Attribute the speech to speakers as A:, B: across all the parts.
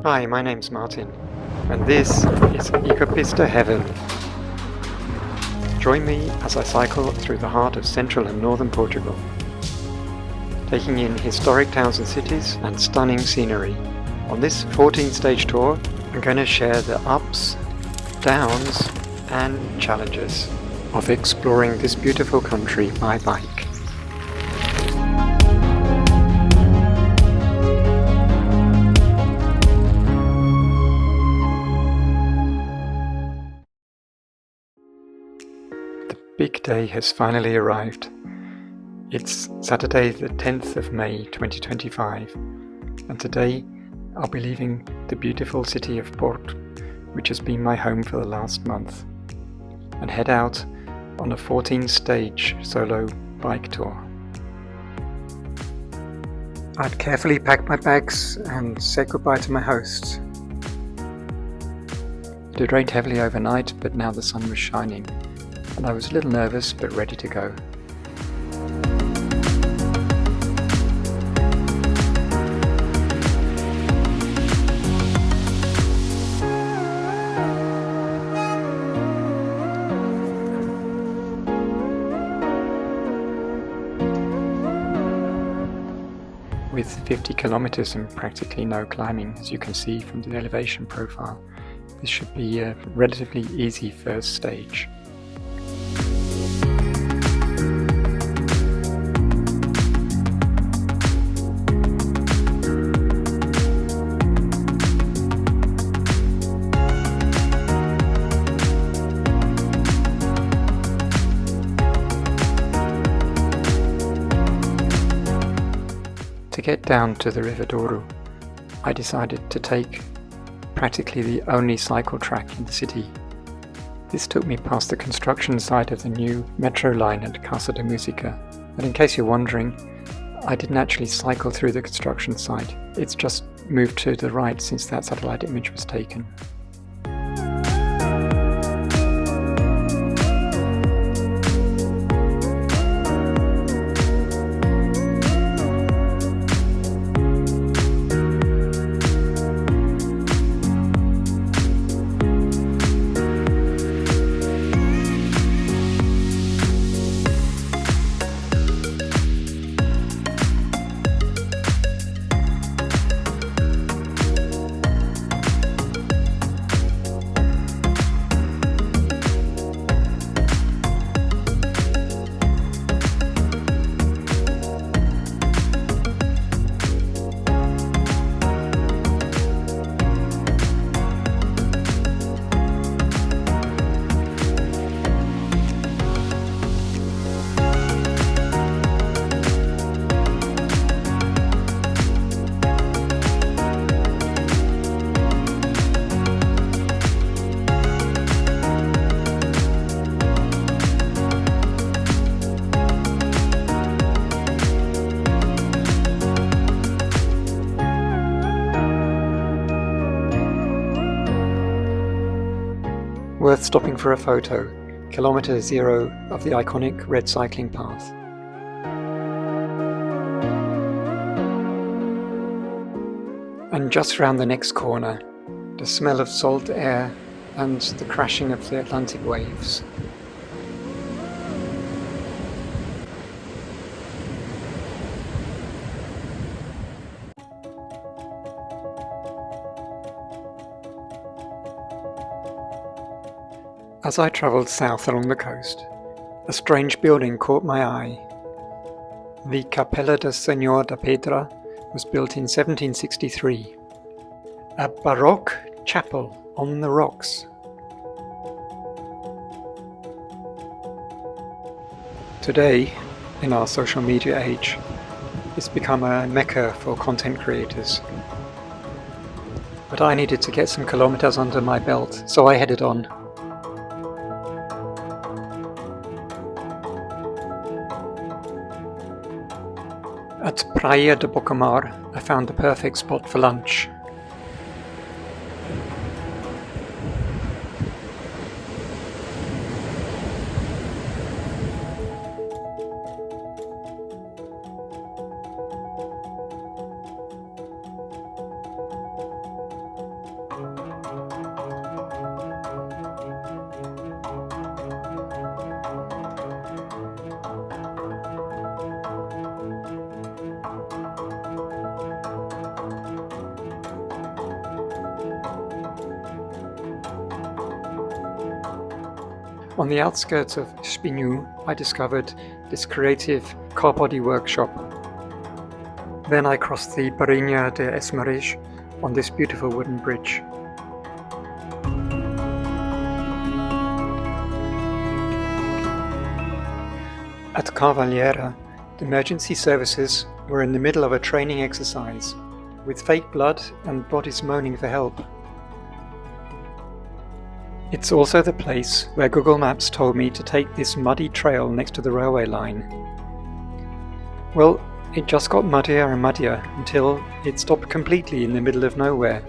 A: Hi, my name's Martin, and this is Ecopista Heaven. Join me as I cycle through the heart of central and northern Portugal, taking in historic towns and cities and stunning scenery. On this 14-stage tour, I'm going to share the ups, downs, and challenges of exploring this beautiful country by bike. The big day has finally arrived. It's Saturday the 10th of May 2025, and today I'll be leaving the beautiful city of Porto, which has been my home for the last month, and head out on a 14-stage solo bike tour. I'd carefully packed my bags and said goodbye to my hosts. It had rained heavily overnight, but now the sun was shining, and I was a little nervous but ready to go. With 50 kilometers and practically no climbing, as you can see from the elevation profile, this should be a relatively easy first stage. To get down to the River Douro, I decided to take practically the only cycle track in the city. This took me past the construction site of the new metro line at Casa de Musica, and in case you're wondering, I didn't actually cycle through the construction site, it's just moved to the right since that satellite image was taken. Worth stopping for a photo, kilometre 0 of the iconic red cycling path. And just round the next corner, the smell of salt air and the crashing of the Atlantic waves. As I travelled south along the coast, a strange building caught my eye. The Capella do Senhor da Pedra was built in 1763. A Baroque chapel on the rocks. Today, in our social media age, it's become a mecca for content creators. But I needed to get some kilometers under my belt, so I headed on. At Praia de Bocamar, I found the perfect spot for lunch. On the outskirts of Espinho, I discovered this creative car body workshop. Then I crossed the Barinha de Esmeralda on this beautiful wooden bridge. At Carvalheira, the emergency services were in the middle of a training exercise, with fake blood and bodies moaning for help. It's also the place where Google Maps told me to take this muddy trail next to the railway line. Well, it just got muddier and muddier until it stopped completely in the middle of nowhere,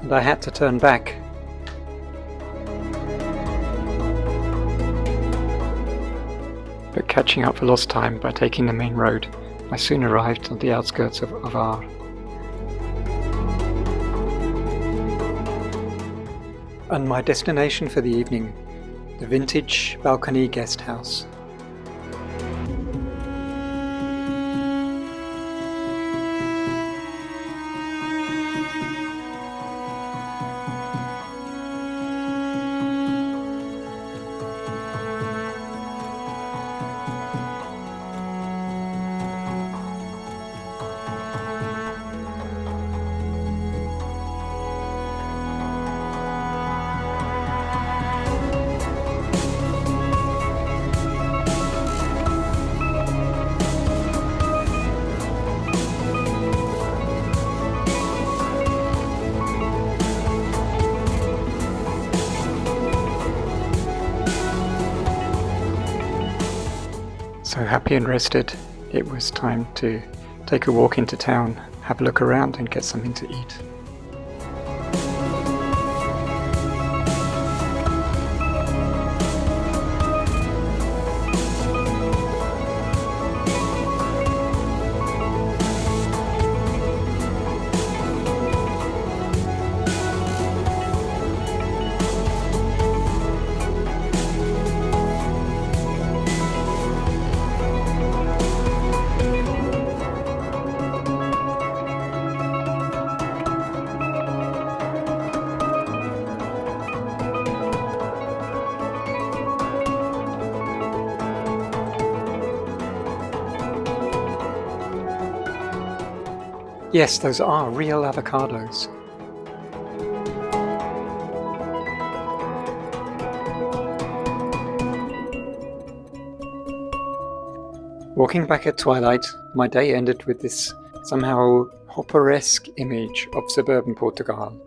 A: and I had to turn back. But catching up for lost time by taking the main road, I soon arrived on the outskirts of Ovar. And my destination for the evening, the vintage balcony guest house. So happy and rested, it was time to take a walk into town, have a look around and get something to eat. Yes, those are real avocados. Walking back at twilight, my day ended with this somehow Hopper-esque image of suburban Portugal.